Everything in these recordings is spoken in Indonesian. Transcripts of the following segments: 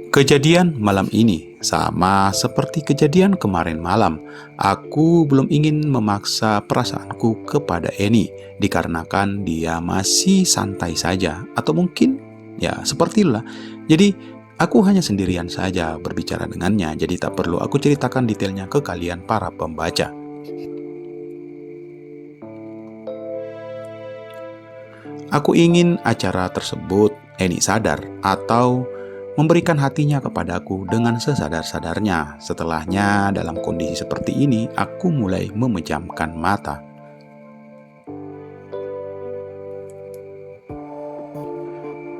Kejadian malam ini sama seperti kejadian kemarin malam. Aku belum ingin memaksa perasaanku kepada Eni dikarenakan dia masih santai saja, atau mungkin ya seperti itulah. Jadi aku hanya sendirian saja berbicara dengannya, jadi tak perlu aku ceritakan detailnya ke kalian para pembaca. Aku ingin acara tersebut Eni sadar atau memberikan hatinya kepadaku dengan sesadar-sadarnya. Setelahnya, dalam kondisi seperti ini, aku mulai memejamkan mata.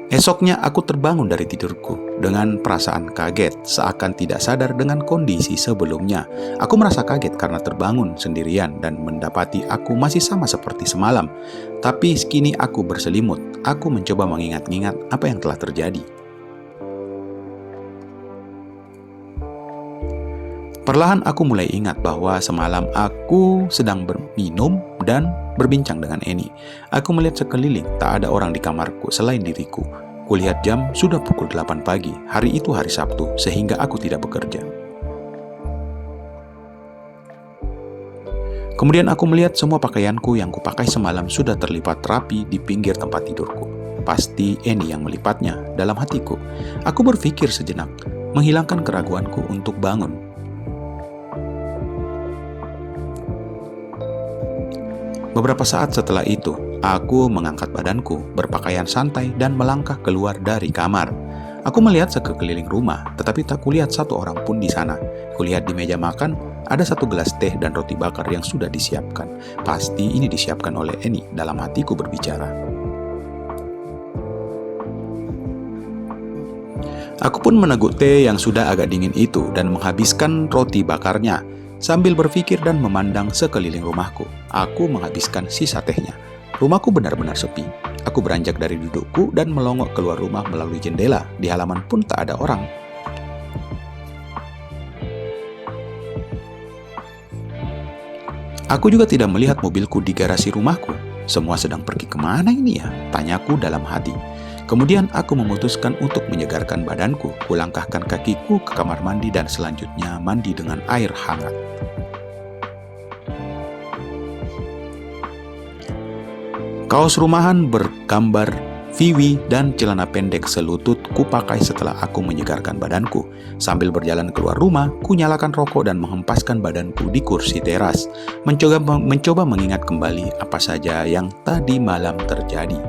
Esoknya aku terbangun dari tidurku dengan perasaan kaget, seakan tidak sadar dengan kondisi sebelumnya. Aku merasa kaget karena terbangun sendirian dan mendapati aku masih sama seperti semalam. Tapi kini aku berselimut, aku mencoba mengingat-ingat apa yang telah terjadi. Perlahan aku mulai ingat bahwa semalam aku sedang berminum dan berbincang dengan Eni. Aku melihat sekeliling, tak ada orang di kamarku selain diriku. Kulihat jam sudah pukul 8 pagi. Hari itu hari Sabtu, sehingga aku tidak bekerja. Kemudian aku melihat semua pakaianku yang kupakai semalam sudah terlipat rapi di pinggir tempat tidurku. Pasti Eni yang melipatnya. Dalam hatiku, aku berpikir sejenak, menghilangkan keraguanku untuk bangun. Beberapa saat setelah itu, aku mengangkat badanku, berpakaian santai, dan melangkah keluar dari kamar. Aku melihat sekeliling rumah, tetapi tak kulihat satu orang pun di sana. Kulihat di meja makan, ada satu gelas teh dan roti bakar yang sudah disiapkan. Pasti ini disiapkan oleh Eni, dalam hatiku berbicara. Aku pun meneguk teh yang sudah agak dingin itu dan menghabiskan roti bakarnya. Sambil berpikir dan memandang sekeliling rumahku, aku menghabiskan sisa tehnya. Rumahku benar-benar sepi. Aku beranjak dari dudukku dan melongok keluar rumah melalui jendela. Di halaman pun tak ada orang. Aku juga tidak melihat mobilku di garasi rumahku. Semua sedang pergi kemana ini ya? Tanyaku dalam hati. Kemudian aku memutuskan untuk menyegarkan badanku. Kulangkahkan kakiku ke kamar mandi dan selanjutnya mandi dengan air hangat. Kaos rumahan bergambar viwi dan celana pendek selutut kupakai setelah aku menyegarkan badanku. Sambil berjalan keluar rumah, ku nyalakan rokok dan menghempaskan badanku di kursi teras. Mencoba mengingat kembali apa saja yang tadi malam terjadi.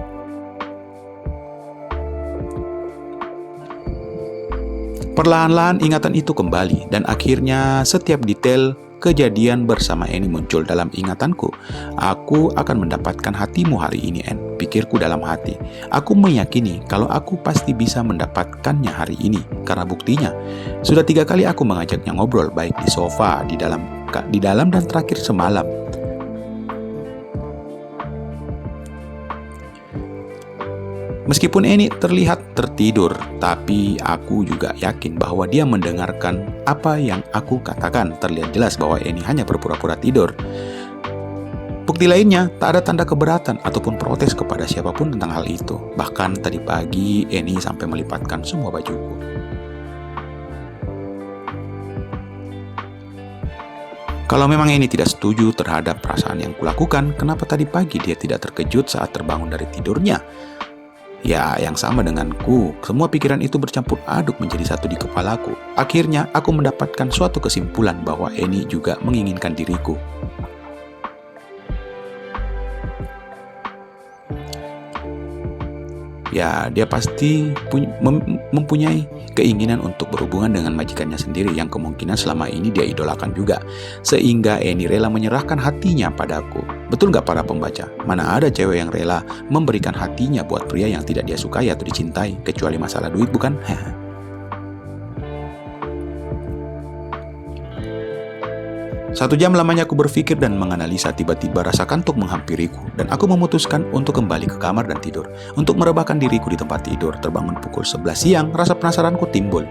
Perlahan-lahan ingatan itu kembali dan akhirnya setiap detail kejadian bersama Eni muncul dalam ingatanku. Aku akan mendapatkan hatimu hari ini, En, pikirku dalam hati. Aku meyakini kalau aku pasti bisa mendapatkannya hari ini. Karena buktinya, sudah 3 kali aku mengajaknya ngobrol, baik di sofa, di dalam dan terakhir semalam. Meskipun Eni terlihat tertidur, tapi aku juga yakin bahwa dia mendengarkan apa yang aku katakan. Terlihat jelas bahwa Eni hanya berpura-pura tidur. Bukti lainnya, tak ada tanda keberatan ataupun protes kepada siapapun tentang hal itu. Bahkan tadi pagi, Eni sampai melipatkan semua bajuku. Kalau memang Eni tidak setuju terhadap perasaan yang kulakukan, kenapa tadi pagi dia tidak terkejut saat terbangun dari tidurnya? Ya, yang sama denganku. Semua pikiran itu bercampur aduk menjadi satu di kepalaku. Akhirnya, aku mendapatkan suatu kesimpulan bahwa Eni juga menginginkan diriku. Ya, dia pasti mempunyai keinginan untuk berhubungan dengan majikannya sendiri yang kemungkinan selama ini dia idolakan juga. Sehingga Eni rela menyerahkan hatinya padaku. Betul nggak para pembaca? Mana ada cewek yang rela memberikan hatinya buat pria yang tidak dia sukai atau dicintai, kecuali masalah duit, bukan? 1 jam lamanya aku berpikir dan menganalisa, tiba-tiba rasa kantuk menghampiriku dan aku memutuskan untuk kembali ke kamar dan tidur. Untuk merebahkan diriku di tempat tidur, terbangun pukul 11 siang, rasa penasaranku timbul.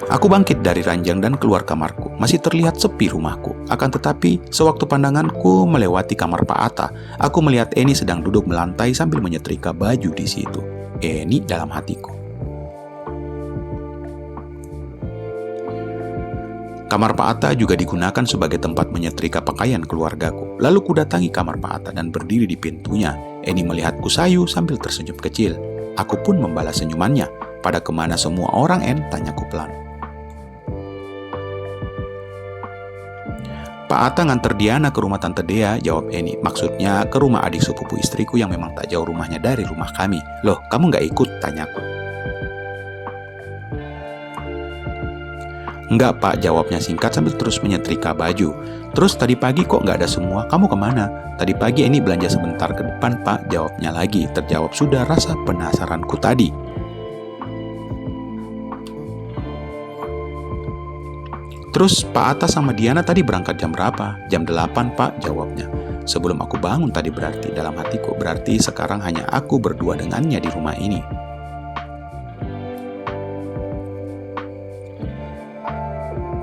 Aku bangkit dari ranjang dan keluar kamarku. Masih terlihat sepi rumahku. Akan tetapi, sewaktu pandanganku melewati kamar Pak Atta, aku melihat Eni sedang duduk melantai sambil menyetrika baju di situ. Eni dalam hatiku. Kamar Pak Atta juga digunakan sebagai tempat menyetrika pakaian keluargaku. Lalu kudatangi kamar Pak Atta dan berdiri di pintunya. Eni melihatku sayu sambil tersenyum kecil. Aku pun membalas senyumannya. Pada kemana semua orang, En? Tanyaku pelan. Pak Atta nganter Diana ke rumah Tante Dea, jawab Eni. Maksudnya ke rumah adik sepupu istriku yang memang tak jauh rumahnya dari rumah kami. Loh, kamu gak ikut? Tanyaku. Enggak Pak, jawabnya singkat sambil terus menyetrika baju. Terus tadi pagi kok nggak ada semua, kamu kemana? Tadi pagi ini belanja sebentar ke depan Pak, jawabnya lagi. Terjawab sudah rasa penasaranku tadi. Terus Pak Atta sama Diana tadi berangkat jam berapa? Jam 8 Pak, jawabnya. Sebelum aku bangun tadi berarti, dalam hatiku. Berarti sekarang hanya aku berdua dengannya di rumah ini.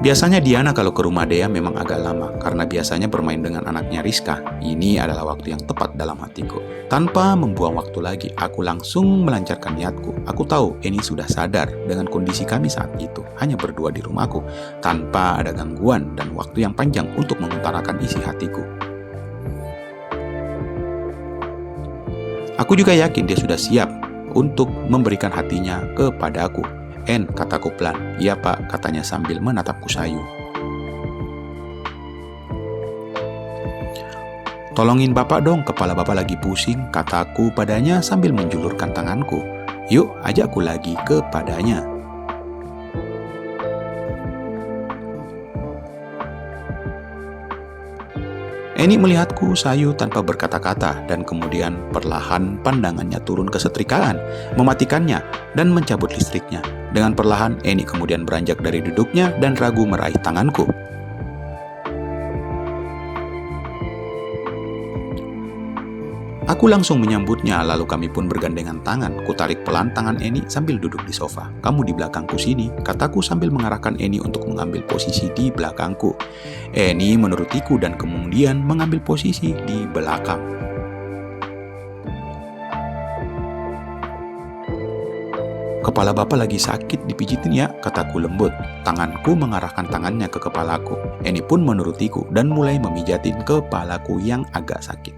Biasanya Diana kalau ke rumah Dea memang agak lama, karena biasanya bermain dengan anaknya Rizka. Ini adalah waktu yang tepat dalam hatiku. Tanpa membuang waktu lagi, aku langsung melancarkan niatku. Aku tahu Eni sudah sadar dengan kondisi kami saat itu, hanya berdua di rumahku, tanpa ada gangguan dan waktu yang panjang untuk mengutarakan isi hatiku. Aku juga yakin dia sudah siap untuk memberikan hatinya kepadaku. En, kataku pelan. Iya Pak, katanya sambil menatapku sayu. Tolongin Bapak dong, kepala Bapak lagi pusing, kataku padanya sambil menjulurkan tanganku. Yuk, ajakku lagi kepadanya. Eni melihatku sayu tanpa berkata-kata dan kemudian perlahan pandangannya turun ke setrikaan, mematikannya dan mencabut listriknya. Dengan perlahan Eni kemudian beranjak dari duduknya dan ragu meraih tanganku. Aku langsung menyambutnya, lalu kami pun bergandengan tangan. Kutarik pelan tangan Eni sambil duduk di sofa. Kamu di belakangku sini, kataku sambil mengarahkan Eni untuk mengambil posisi di belakangku. Eni menurutiku dan kemudian mengambil posisi di belakang. Kepala Bapak lagi sakit, dipijitin ya, kataku lembut. Tanganku mengarahkan tangannya ke kepalaku. Eni pun menurutiku dan mulai memijatin kepalaku yang agak sakit.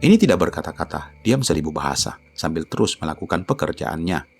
Eni tidak berkata-kata, diam seribu bahasa, sambil terus melakukan pekerjaannya.